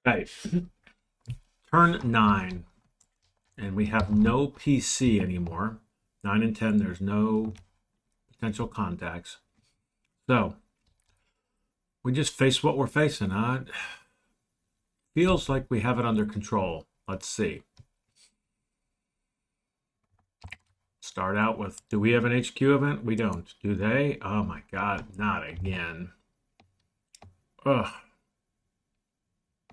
Right. Turn 9, and we have no PC anymore. 9 and 10, there's no potential contacts. So we just face what we're facing. Feels like we have it under control. Let's see. Start out with, do we have an HQ event? We don't. Do they? Oh my God, not again. Ugh.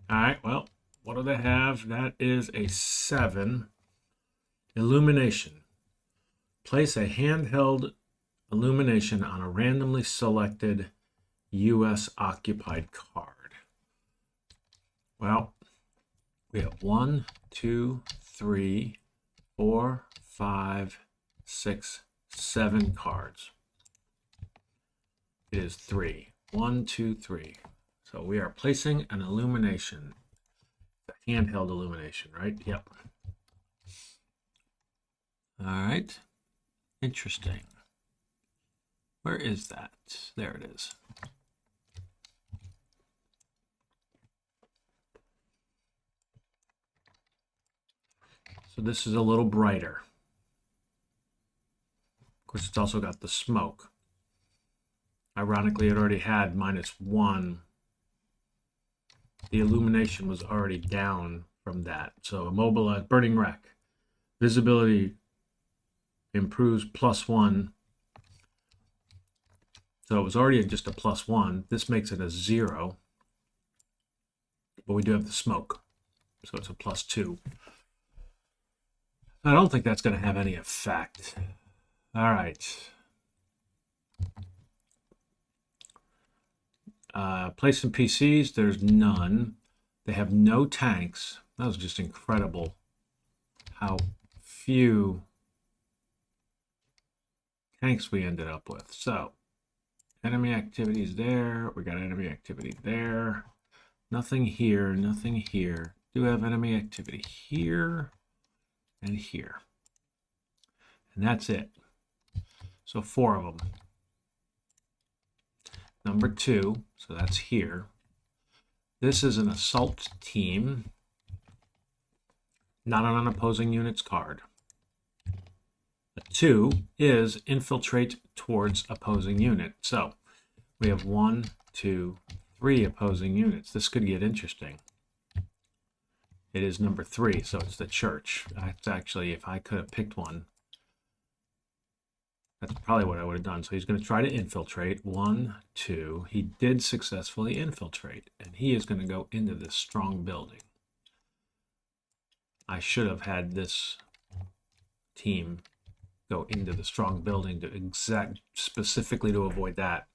All right, well, what do they have? That is a 7. Illumination. Place a handheld illumination on a randomly selected U.S. occupied card. Well, we have 1, 2, 3, 4, 5, 6, 7 cards. It is 3. 1, 2, 3. So we are placing an illumination, a handheld illumination, right? Yep. All right. Interesting. Where is that? There it is. So this is a little brighter. Of course, it's also got the smoke. Ironically, it already had -1. The illumination was already down from that. So immobilized, burning wreck. Visibility improves +1. So it was already just a +1. This makes it a 0. But we do have the smoke. So it's a +2. I don't think that's going to have any effect. All right. Place some PCs. There's none. They have no tanks. That was just incredible how few tanks we ended up with. So, enemy activities there. We got enemy activity there. Nothing here. Nothing here. Do have enemy activity here and here. And that's it. So 4 of them. Number 2, so that's here. This is an assault team, not on an opposing unit's card. A 2 is infiltrate towards opposing unit. So we have 1, 2, 3 opposing units. This could get interesting. It is number 3, so it's the church. That's actually, if I could have picked one, that's probably what I would have done. So he's going to try to infiltrate. 1, 2. He did successfully infiltrate, and he is going to go into this strong building. I should have had this team go into the strong building to specifically to avoid that.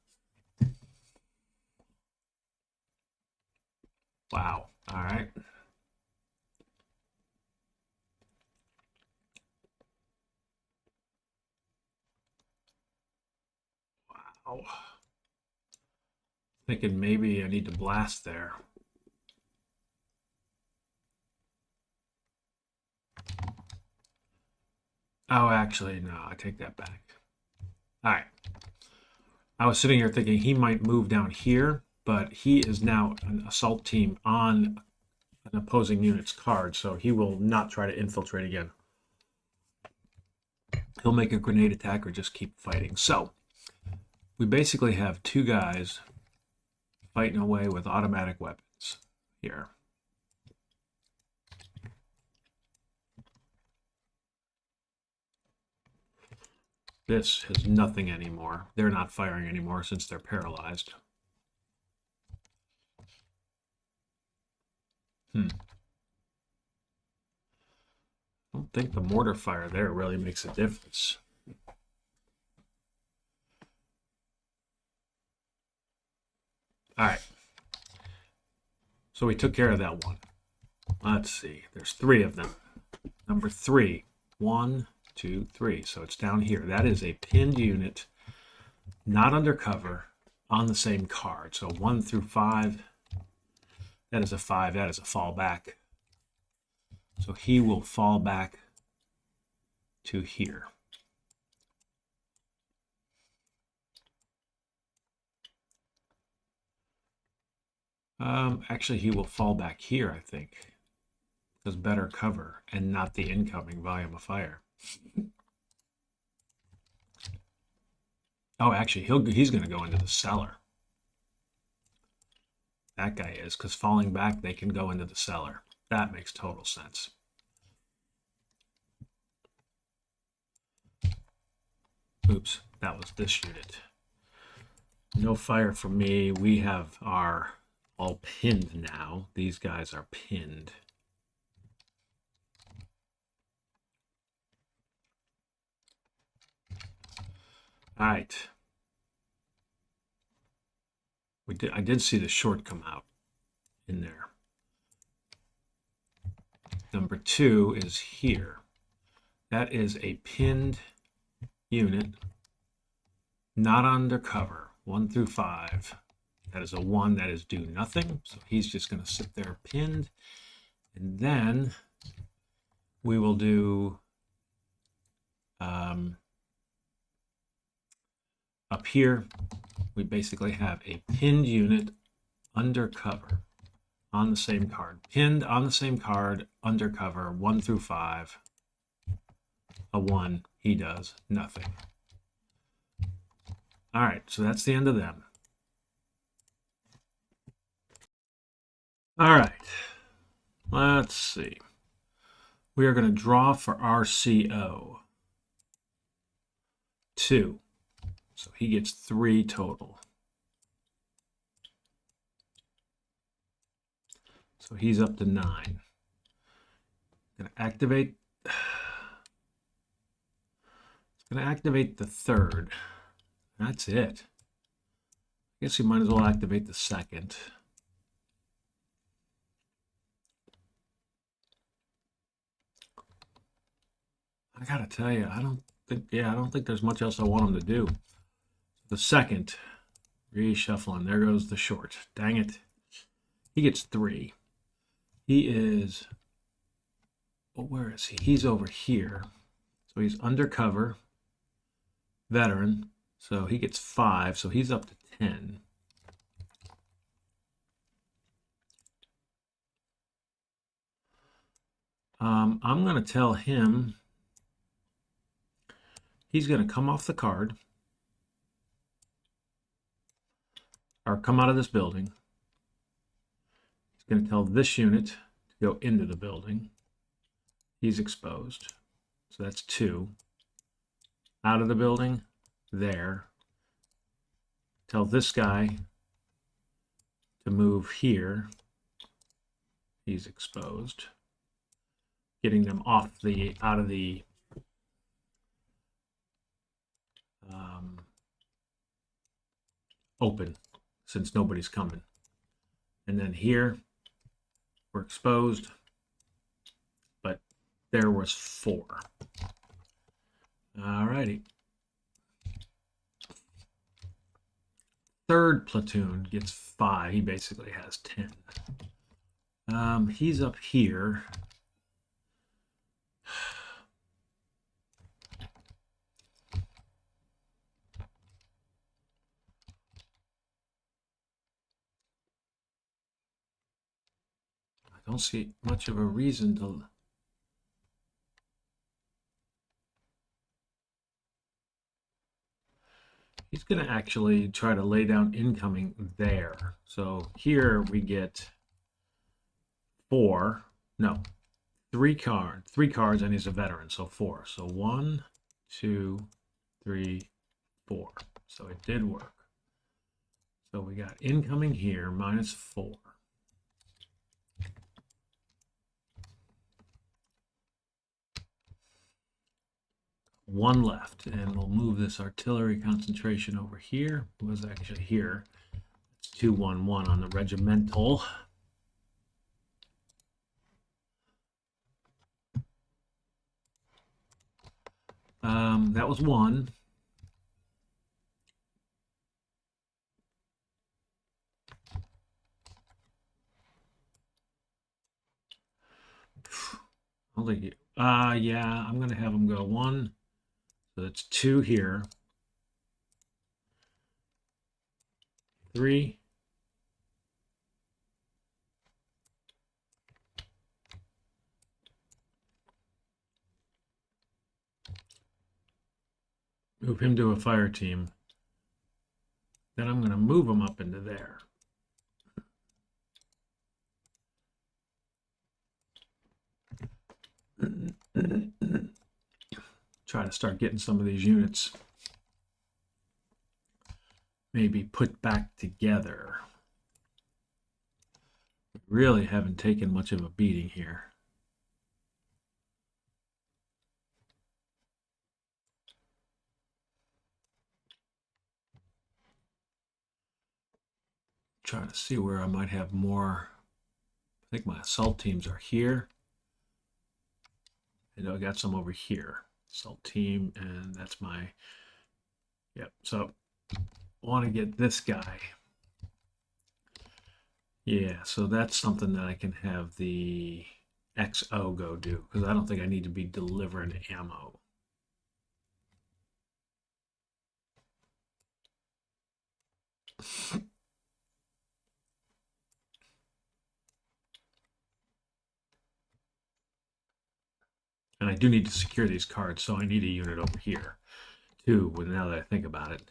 Wow. All right. Wow. Thinking maybe I need to blast there. Oh, actually, no, I take that back. All right. I was sitting here thinking he might move down here, but he is now an assault team on an opposing unit's card, so he will not try to infiltrate again. He'll make a grenade attack or just keep fighting. So we basically have 2 guys fighting away with automatic weapons here. This has nothing anymore. They're not firing anymore since they're paralyzed. I don't think the mortar fire there really makes a difference. All right. So we took care of that one. Let's see. There's 3 of them. Number 3. 1, 2, 3. So it's down here. That is a pinned unit, not undercover, on the same card. So 1 through 5. That is a 5. That is a fallback. So he will fall back to here. Actually, he will fall back here, I think. Because better cover and not the incoming volume of fire. Oh, actually, he's going to go into the cellar. That guy is, because falling back, they can go into the cellar. That makes total sense. Oops, that was this unit. No fire for me. We have our all pinned now. These guys are pinned. All right. I did see the short come out in there. Number 2 is here. That is a pinned unit, not undercover. 1 through 5. That is a 1 that is do nothing. So he's just going to sit there pinned. And then we will do up here, we basically have a pinned unit undercover on the same card. Pinned on the same card, undercover, 1 through 5. A 1, he does nothing. All right, so that's the end of them. All right, let's see. We are going to draw for RCO 2. So he gets 3 total. So he's up to 9. Going to activate. It's going to activate the 3rd. That's it. I guess you might as well activate the 2nd. I gotta tell you, I don't think there's much else I want him to do. The 2nd, reshuffling. There goes the short. Dang it. He gets 3. He is, well, where is he? He's over here. So he's undercover, veteran. So he gets 5. So he's up to 10. I'm going to tell him he's going to come off the card or come out of this building. He's going to tell this unit to go into the building. He's exposed. So that's 2. Out of the building, there. Tell this guy to move here. He's exposed. Getting them out of the open, since nobody's coming. And then here, we're exposed, but there was 4. All righty. 3rd platoon gets 5. He basically has 10. He's up here. I don't see much of a reason to. He's going to actually try to lay down incoming there. So here we get 4. No, 3 cards. 3 cards, and he's a veteran, so 4. So 1, 2, 3, 4. So it did work. So we got incoming here, -4. One left, and we'll move this artillery concentration over here. It was actually here. It's 2-1-1 on the regimental. That was 1. I don't think yeah, I'm gonna have him go 1. So that's 2 here. 3. move him to a fire team. Then I'm going to move him up into there. Try to start getting some of these units maybe put back together. Really haven't taken much of a beating here. Trying to see where I might have more. I think my assault teams are here. I know I got some over here. Assault team, and that's my, yep. So I want to get this guy. Yeah, so that's something that I can have the XO go do, because I don't think I need to be delivering ammo. And I do need to secure these cards, so I need a unit over here, too, now that I think about it.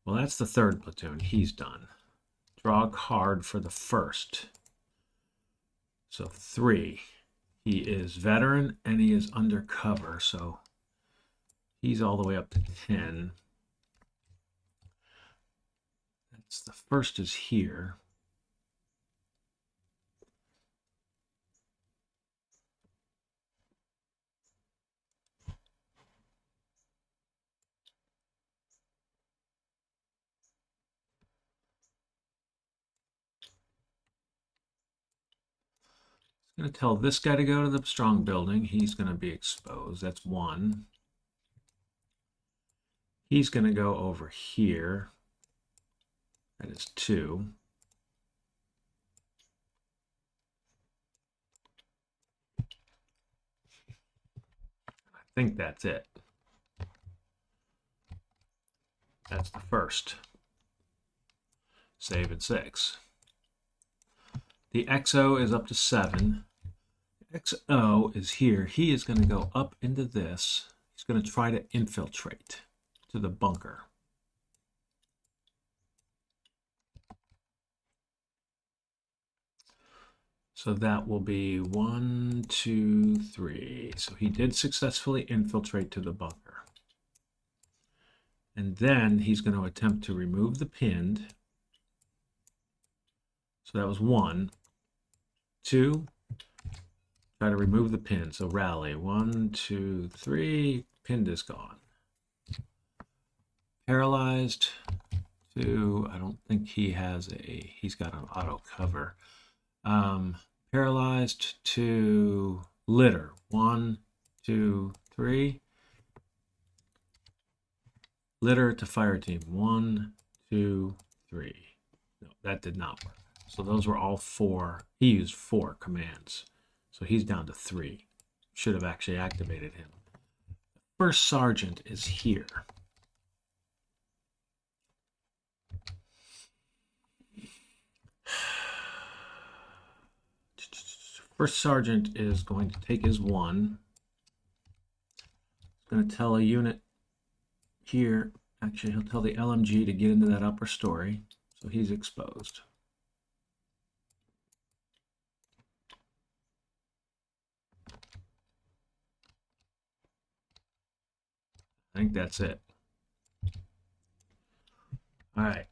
Well, that's the third platoon. He's done. Draw a card for the first. So 3. He is veteran, and he is undercover, so he's all the way up to 10. That's the first is here. Going to tell this guy to go to the strong building. He's going to be exposed. That's 1. He's going to go over here. That is 2. I think that's it. That's the first. Save at 6. The XO is up to 7. XO is here. He is going to go up into this. He's going to try to infiltrate to the bunker. So that will be 1, 2, 3. So he did successfully infiltrate to the bunker. And then he's going to attempt to remove the pinned. So that was 1. 2. Try to remove the pin. So rally. 1, 2, 3. Pinned is gone. Paralyzed. 2. I don't think he has a. He's got an auto cover. Paralyzed. 2. Litter. 1, 2, 3. Litter to fire team. 1, 2, 3. No, that did not work. So those were all 4. He used 4 commands. So he's down to 3. Should have actually activated him. First sergeant is here. First sergeant is going to take his 1. He's going to tell a unit here. Actually, he'll tell the LMG to get into that upper story. So he's exposed. I think that's it. All right.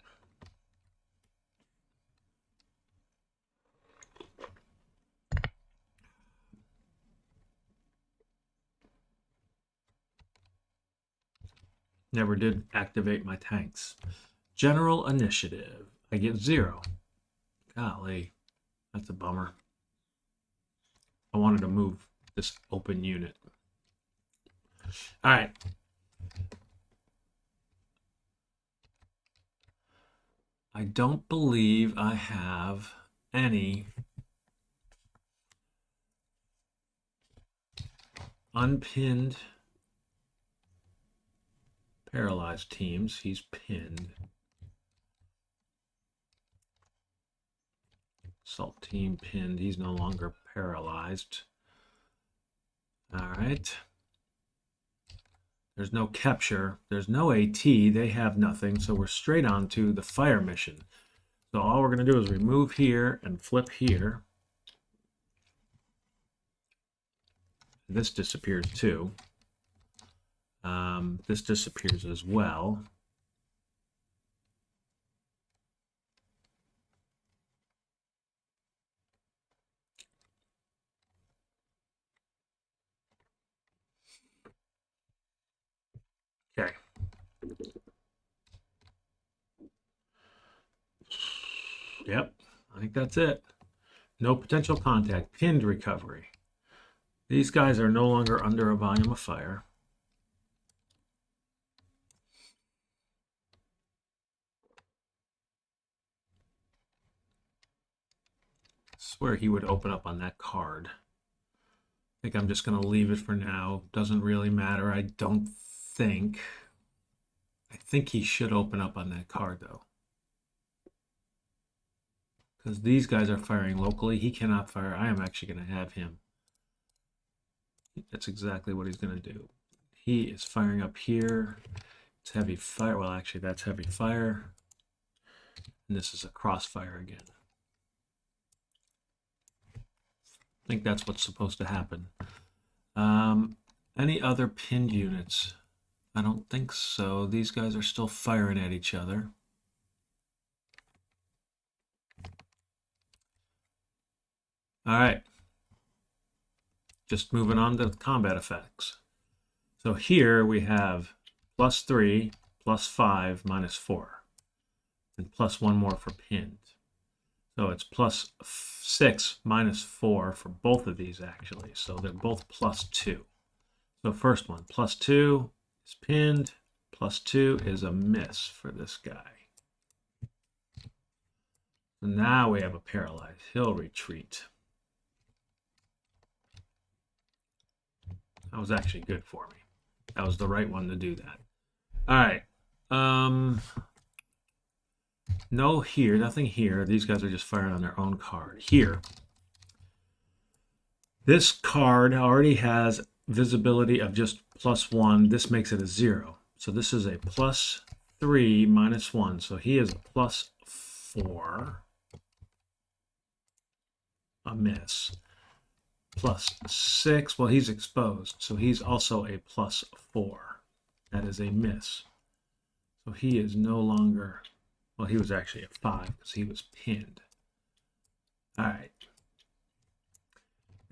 Never did activate my tanks. General initiative. I get 0. Golly, that's a bummer. I wanted to move this open unit. All right. I don't believe I have any unpinned paralyzed teams. He's pinned. Assault team pinned. He's no longer paralyzed. All right. There's no capture. There's no AT. They have nothing. So we're straight on to the fire mission. So all we're going to do is remove here and flip here. This disappears too. This disappears as well. Okay. Yep, I think that's it. No potential contact. Pinned recovery. These guys are no longer under a volume of fire. I swear he would open up on that card. I think I'm just going to leave it for now. Doesn't really matter. I don't think. I think he should open up on that card, though. Because these guys are firing locally. He cannot fire. I am actually going to have him. That's exactly what he's going to do. He is firing up here. It's heavy fire. Well, actually, that's heavy fire. And this is a crossfire again. I think that's what's supposed to happen. Any other pinned units? I don't think so. These guys are still firing at each other. All right. Just moving on to combat effects. So here we have +3, +5, -4, and +1 more for pinned. So it's +6, -4 for both of these actually. So they're both +2. So first one, +2 is pinned, +2 is a miss for this guy. So now we have a paralyzed. He'll retreat. That was actually good for me. That was the right one to do that. All right. No here, nothing here. These guys are just firing on their own card. Here, this card already has visibility of just +1. This makes it a 0. So this is a +3 -1. So he is a +4. A miss. +6. Well, he's exposed. So he's also a +4. That is a miss. So he is no longer... Well, he was actually a 5 because he was pinned. All right.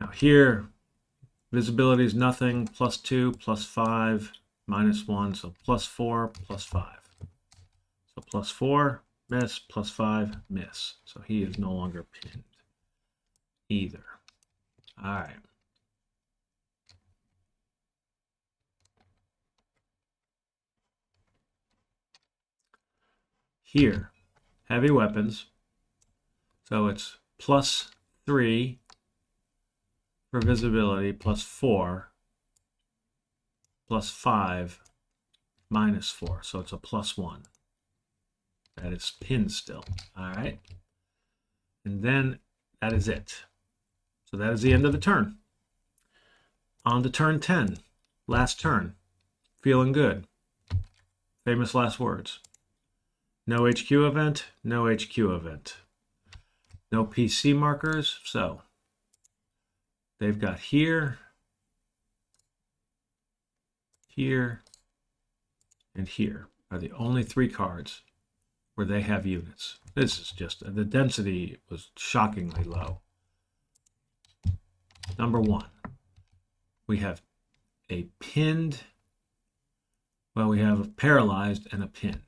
Now here, visibility is nothing. +2, +5, -1. So +4, +5. So +4, miss, +5, miss. So he is no longer pinned either. All right. Here, heavy weapons. So it's +3 for visibility, +4, +5, -4. So it's a +1. That is pinned still. All right. And then that is it. So that is the end of the turn. On to turn 10. Last turn. Feeling good. Famous last words. No HQ event, no HQ event. No PC markers, so they've got here, here, and here are the only 3 cards where they have units. This is just, the density was shockingly low. Number 1, we have a pinned, well, we have a paralyzed and a pinned.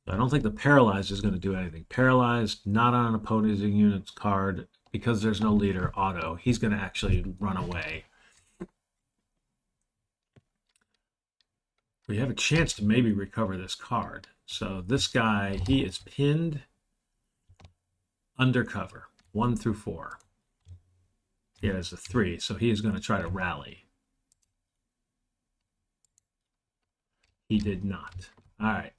I don't think the paralyzed is going to do anything. Paralyzed, not on an opposing unit's card, because there's no leader auto. He's going to actually run away. We have a chance to maybe recover this card. So this guy, he is pinned undercover, 1 through 4. He has a 3, so he is going to try to rally. He did not. All right.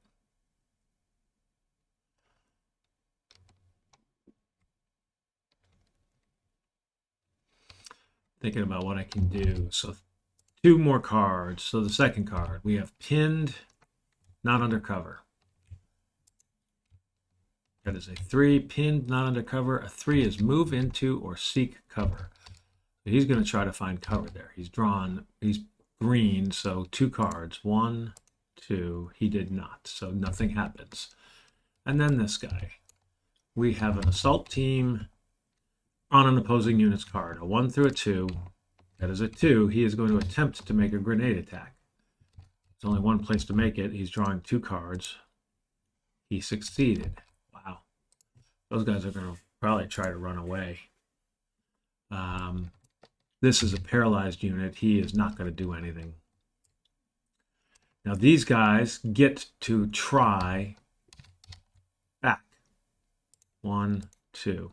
Thinking about what I can do. So 2 more cards. So the second card, we have pinned, not under cover. That is a 3. Pinned, not under cover. A 3 is move into or seek cover. So he's going to try to find cover there. He's green, so 2 cards. 1, 2. He did not, so nothing happens. And then this guy. We have an assault team on an opposing unit's card. A 1 through a 2. That is a 2. He is going to attempt to make a grenade attack. There's only one place to make it. He's drawing 2 cards. He succeeded. Wow. Those guys are going to probably try to run away. This is a paralyzed unit. He is not going to do anything. Now these guys get to try back. 1, 2.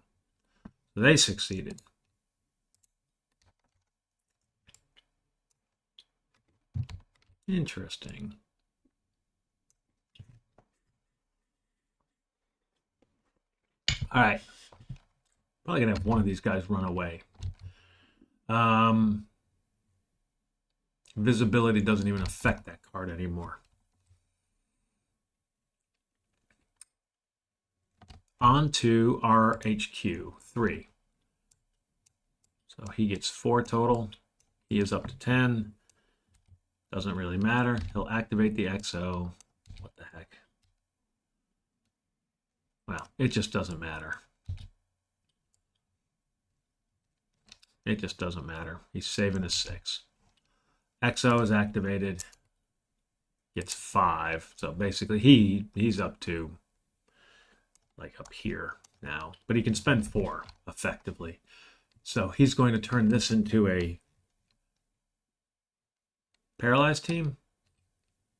So they succeeded. Interesting. All right. Probably going to have one of these guys run away. Visibility doesn't even affect that card anymore. On to our HQ, 3. So he gets 4 total. He is up to 10. Doesn't really matter. He'll activate the XO. What the heck? Well, it just doesn't matter. It just doesn't matter. He's saving his 6. XO is activated. Gets 5. So basically he's up to like up here now. But he can spend 4 effectively. So he's going to turn this into a paralyzed team.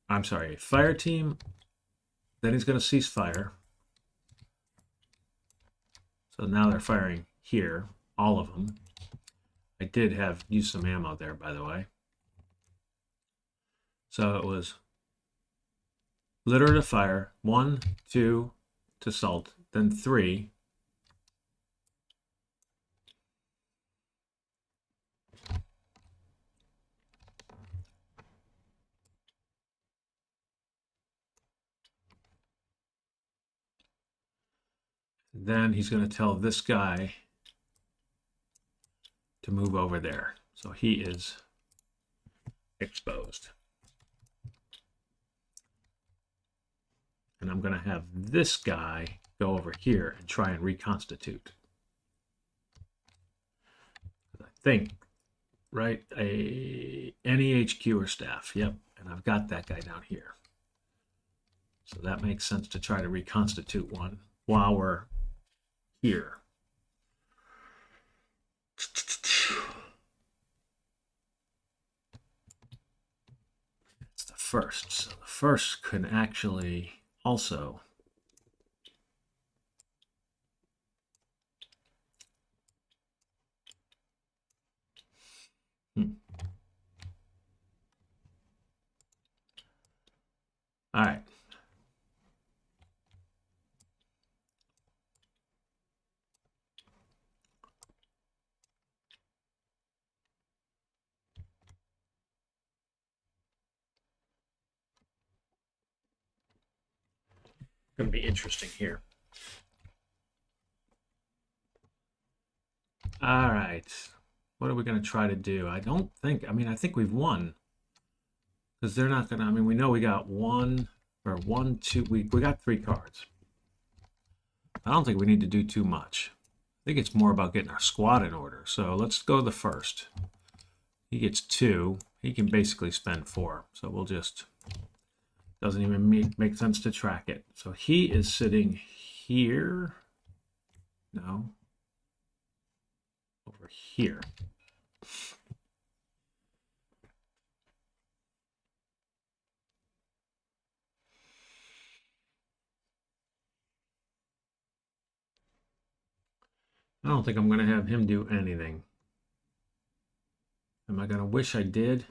I'm sorry, a fire team. Then he's going to cease fire. So now they're firing here, all of them. I did use some ammo there, by the way. So it was litter to fire, 1, 2 to salt, then 3. Then he's going to tell this guy to move over there. So he is exposed. And I'm going to have this guy go over here and try and reconstitute. I think, right, any HQ or staff. Yep, and I've got that guy down here. So that makes sense to try to reconstitute one while we're here. It's the first. So the first can actually also all right. Going to be interesting here. All right. What are we going to try to do? I think we've won. Because they're not going to, we know we got 1, 2, we got 3 cards. I don't think we need to do too much. I think it's more about getting our squad in order. So let's go the first. He gets 2. He can basically spend 4. So we'll just, doesn't even make sense to track it. So he is sitting here. No. Over here. I don't think I'm going to have him do anything. Am I going to wish I did?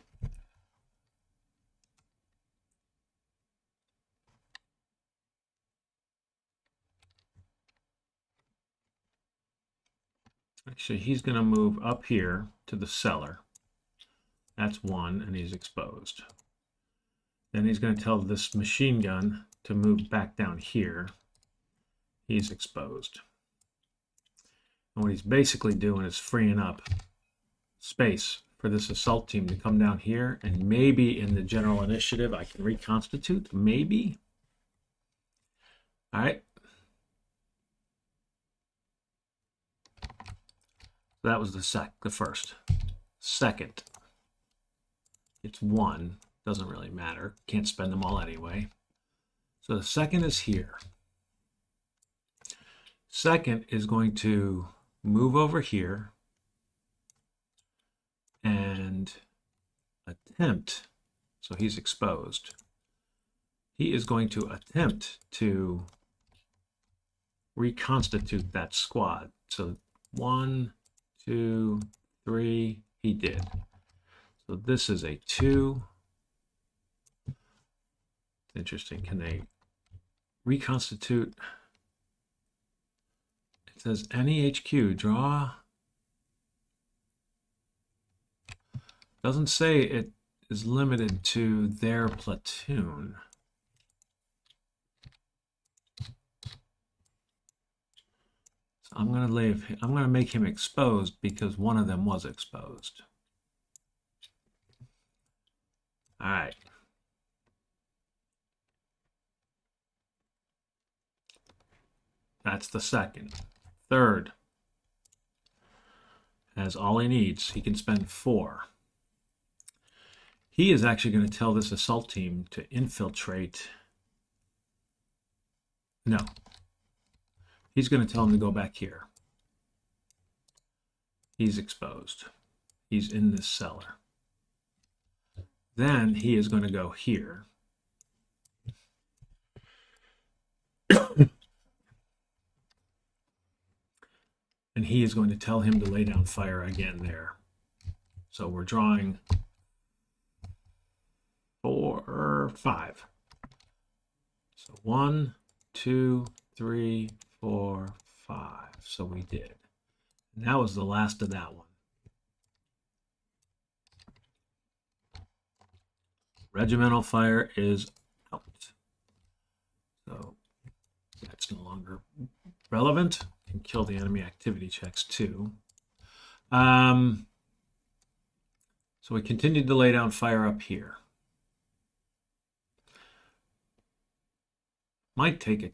Actually, he's going to move up here to the cellar. That's 1, and he's exposed. Then he's going to tell this machine gun to move back down here. He's exposed. And what he's basically doing is freeing up space for this assault team to come down here, and maybe in the general initiative I can reconstitute, maybe. All right. That was the first. Second, it's 1. Doesn't really matter. Can't spend them all anyway. So the second is here. Second is going to move over here and attempt, so he's exposed. He is going to attempt to reconstitute that squad. So 1, 2, 3, he did. So this is a 2. Interesting. Can they reconstitute? It says any HQ, draw. Doesn't say it is limited to their platoon. So I'm gonna make him exposed because one of them was exposed. All right. That's the second. Third has all he needs. He can spend 4. He is actually going to tell this assault team to infiltrate. No. He's going to tell him to go back here. He's exposed. He's in this cellar. Then he is going to go here. And he is going to tell him to lay down fire again there. So we're drawing 4, 5. So 1, 2, 3, 4, 5. So we did. And that was the last of that one. Regimental fire is out. So that's no longer relevant. Can kill the enemy activity checks too. So we continued to lay down fire up here. Might take a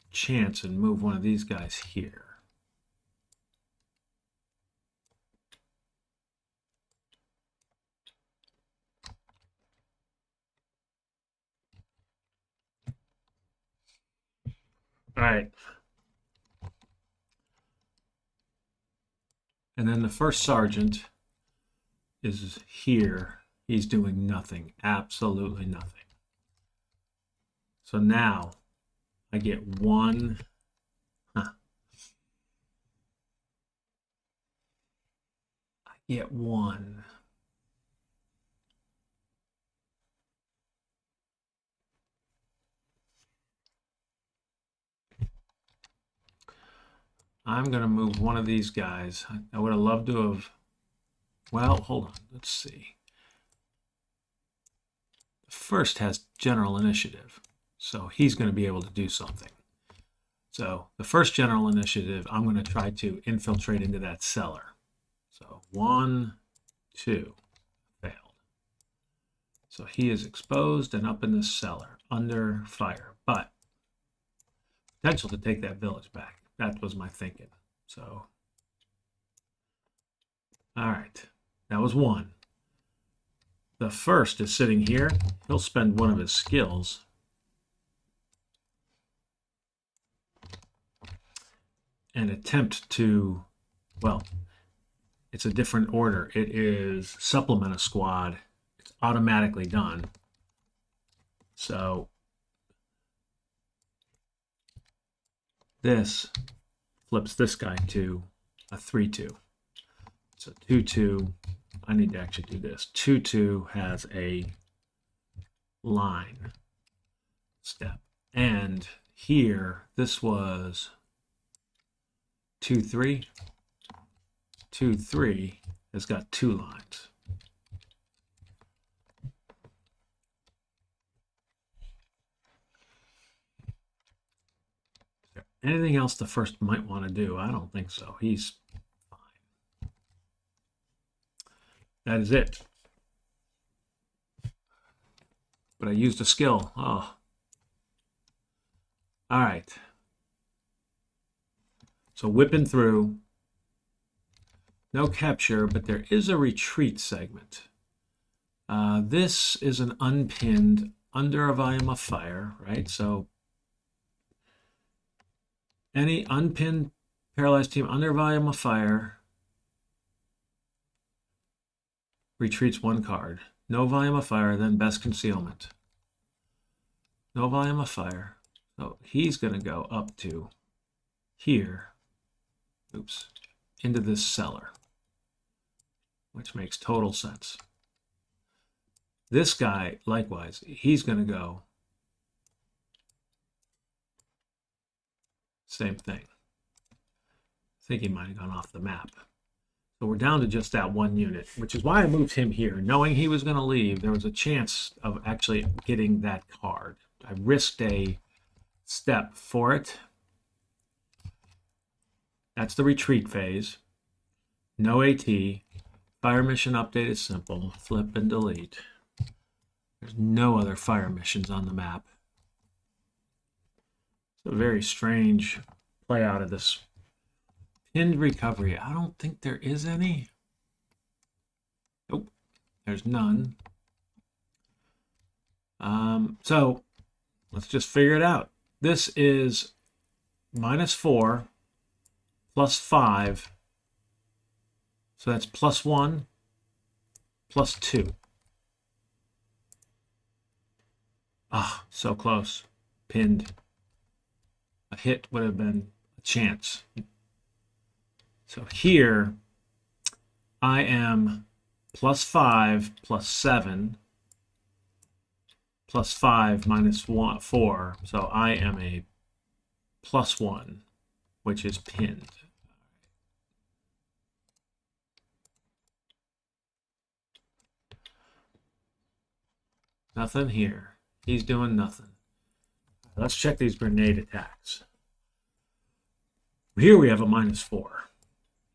chance and move one of these guys here. All right. And then the first sergeant is here. He's doing nothing, absolutely nothing. So now I get 1. I get 1. I'm going to move one of these guys. I would have loved to have, well, hold on, let's see. The first has general initiative, so he's going to be able to do something. So the first general initiative, I'm going to try to infiltrate into that cellar. So 1, 2, failed. So he is exposed and up in the cellar, under fire, but potential to take that village back. That was my thinking. So, all right, that was 1. The first is sitting here. He'll spend one of his skills. And attempt to, well, it's a different order. It is supplement a squad. It's automatically done. So this flips this guy to a 3-2. So 2-2, I need to actually do this. 2-2 has a line step. And here, this was 2-3. 2-3 has got 2 lines. Anything else the first might want to do? I don't think so. He's fine. That is it. But I used a skill. Oh. All right. So whipping through. No capture, but there is a retreat segment. This is an unpinned under a volume of fire, right? So any unpinned paralyzed team under volume of fire retreats 1 card. No volume of fire, then best concealment. No volume of fire. So he's going to go up to here. Oops. Into this cellar, which makes total sense. This guy, likewise, he's going to go same thing. I think he might have gone off the map. So we're down to just that 1 unit, which is why I moved him here. Knowing he was going to leave, there was a chance of actually getting that card. I risked a step for it. That's the retreat phase. No AT. Fire mission update is simple. Flip and delete. There's no other fire missions on the map. It's a very strange play out of this. Pinned recovery. I don't think there is any. Nope. There's none. So let's just figure it out. This is -4 +5. So that's +1 +2. Ah, so close. Pinned. A hit would have been a chance. So here I am +5 +7 +5 -4. So I am a +1, which is pinned. Nothing here. He's doing nothing. Let's check these grenade attacks. Here we have a -4.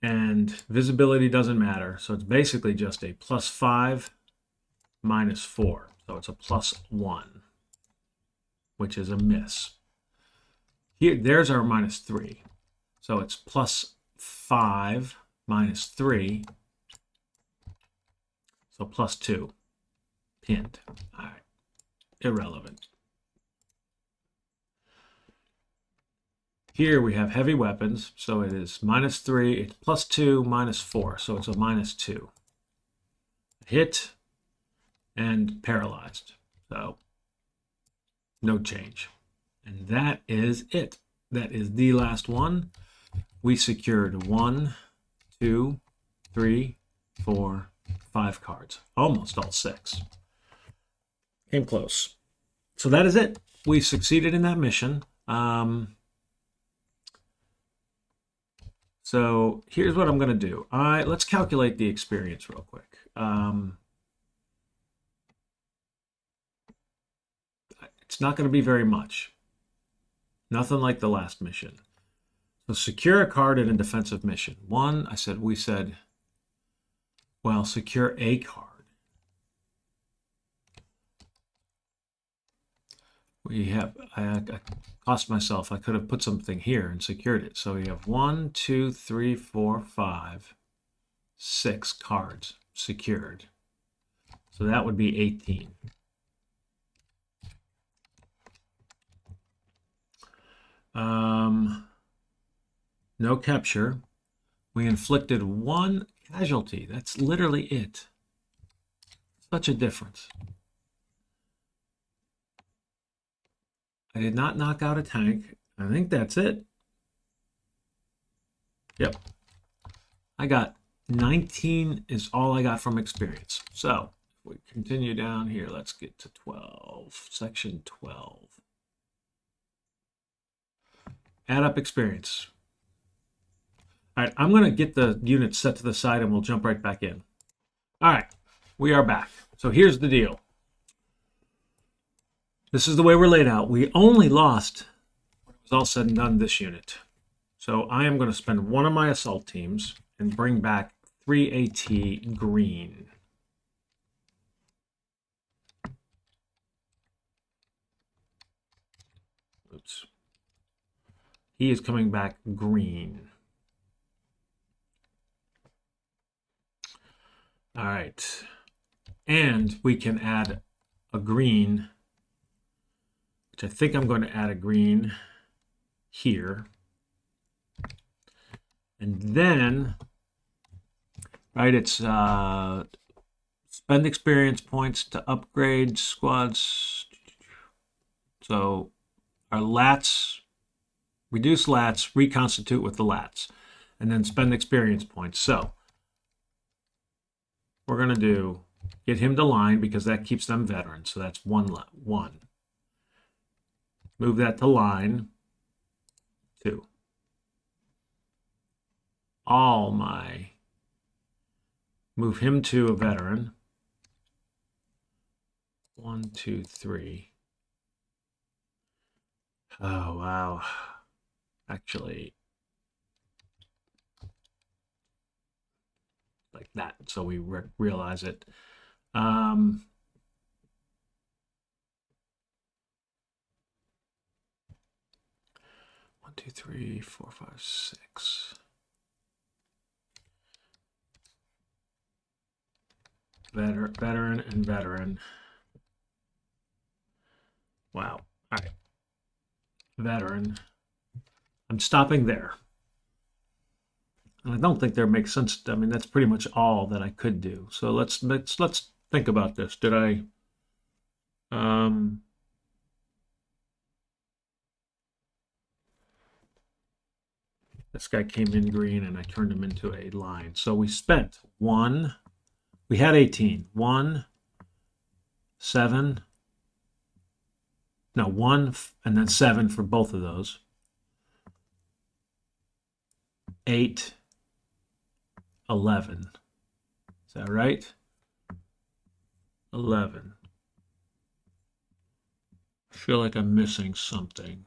And visibility doesn't matter. So it's basically just a +5 -4. So it's a +1, which is a miss. Here, there's our -3. So it's +5 -3. So +2. Pinned. All right. Irrelevant. Here we have heavy weapons, so it is -3, it's +2, -4, so it's a -2. Hit and paralyzed, so no change. And that is it. That is the last one. We secured 1, 2, 3, 4, 5 cards. Almost all 6. Came close. So that is it. We succeeded in that mission. So here's what I'm going to do. Let's calculate the experience real quick. It's not going to be very much. Nothing like the last mission. So secure a card in a defensive mission. We said, well, secure a card. I cost myself. I could have put something here and secured it. So we have 1, 2, 3, 4, 5, 6 cards secured. So that would be 18. No capture. We inflicted 1 casualty. That's literally it. Such a difference. I did not knock out a tank. I think that's it. Yep. I got 19 is all I got from experience. So if we continue down here, let's get to 12, section 12. Add up experience. All right, I'm going to get the units set to the side and we'll jump right back in. All right, we are back. So here's the deal. This is the way we're laid out. We only lost it's all said and done, this unit. So I am going to spend one of my assault teams and bring back 3 AT green. Oops. He is coming back green. All right. And we can add a green, which I think I'm going to add a green here. And then, right, it's spend experience points to upgrade squads. So our lats, reduce lats, reconstitute with the lats, and then spend experience points. So we're going to do get him to line because that keeps them veterans. So that's one. Move that to line 2. Move him to a veteran. 1, 2, 3. Oh, wow. Actually, like that, so we realize it. 1, 2, 3, 4, 5, 6. Veteran and veteran. Wow. All right. Veteran. I'm stopping there. And I don't think there makes sense. I mean, that's pretty much all that I could do. So let's think about this. Did I this guy came in green and I turned him into a line. So we spent 1, we had 18. 1, 7, no, 1 and then 7 for both of those. 8, 11. Is that right? 11. I feel like I'm missing something.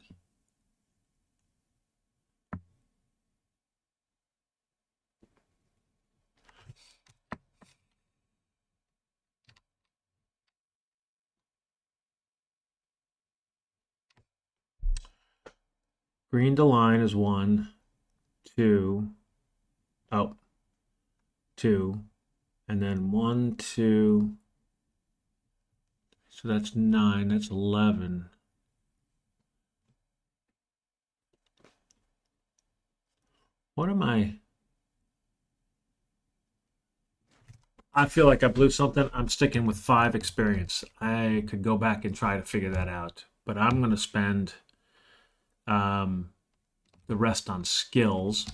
Green to line is 1, 2, oh, 2, and then 1, 2, so that's 9, that's 11. What am I feel like I blew something. I'm sticking with 5 experience. I could go back and try to figure that out, but I'm going to spend the rest on skills.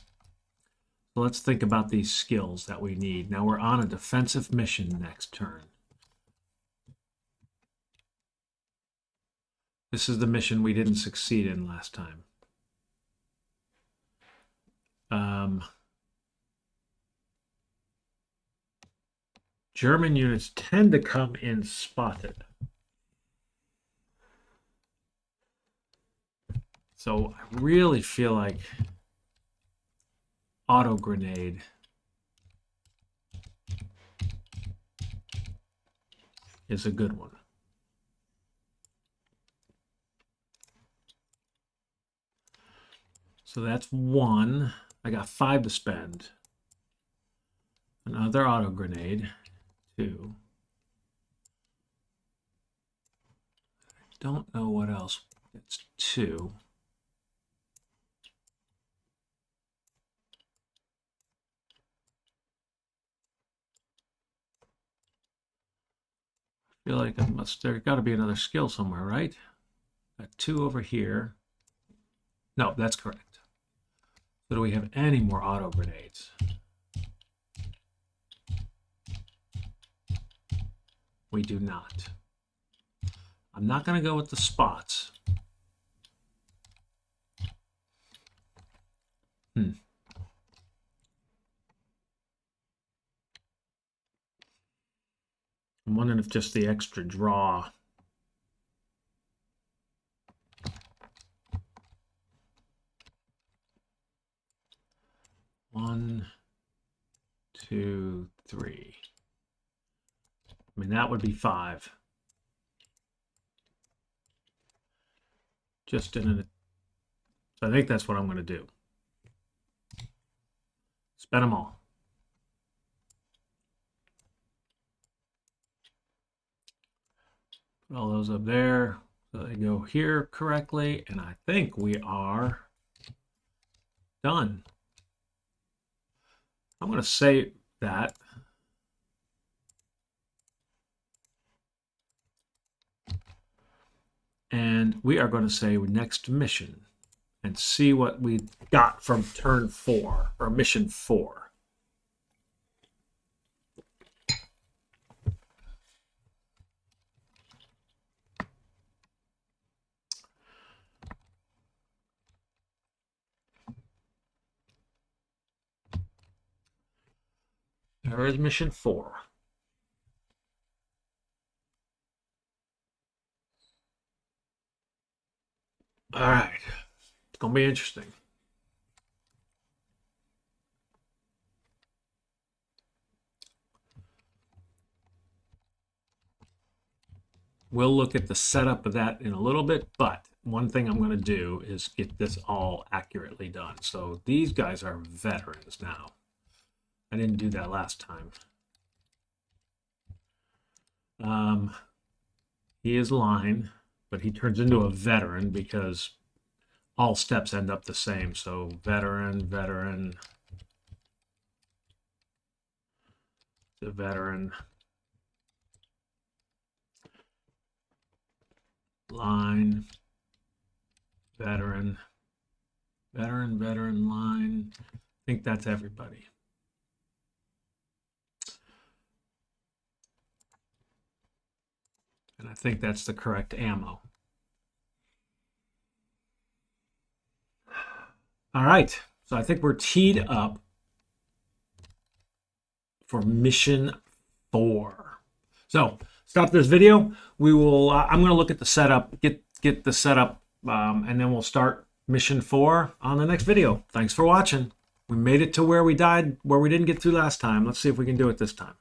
So let's think about these skills that we need. Now we're on a defensive mission next turn. This is the mission we didn't succeed in last time. German units tend to come in spotted. So I really feel like auto grenade is a good one. So that's 1. I got 5 to spend. Another auto grenade. 2. I don't know what else. It's 2. I feel like there's got to be another skill somewhere, right? Got 2 over here. No, that's correct. So do we have any more auto grenades? We do not. I'm not going to go with the spots. I'm wondering if just the extra draw. 1, 2, 3. I mean, that would be 5. Just in a... I think that's what I'm going to do. Spend them all. Put all those up there so they go here correctly, and I think we are done. I'm going to save that. And we are going to say next mission and see what we got from turn 4 or mission 4. There is mission 4. All right. It's going to be interesting. We'll look at the setup of that in a little bit, but one thing I'm going to do is get this all accurately done. So these guys are veterans now. I didn't do that last time. He is line, but he turns into a veteran because all steps end up the same. So veteran, veteran, the veteran, line, veteran, veteran, veteran, line. I think that's everybody. And I think that's the correct ammo. All right, so I think we're teed up for mission 4. So stop this video. We will. I'm going to look at the setup, get the setup, and then we'll start mission 4 on the next video. Thanks for watching. We made it to where we died, where we didn't get through last time. Let's see if we can do it this time.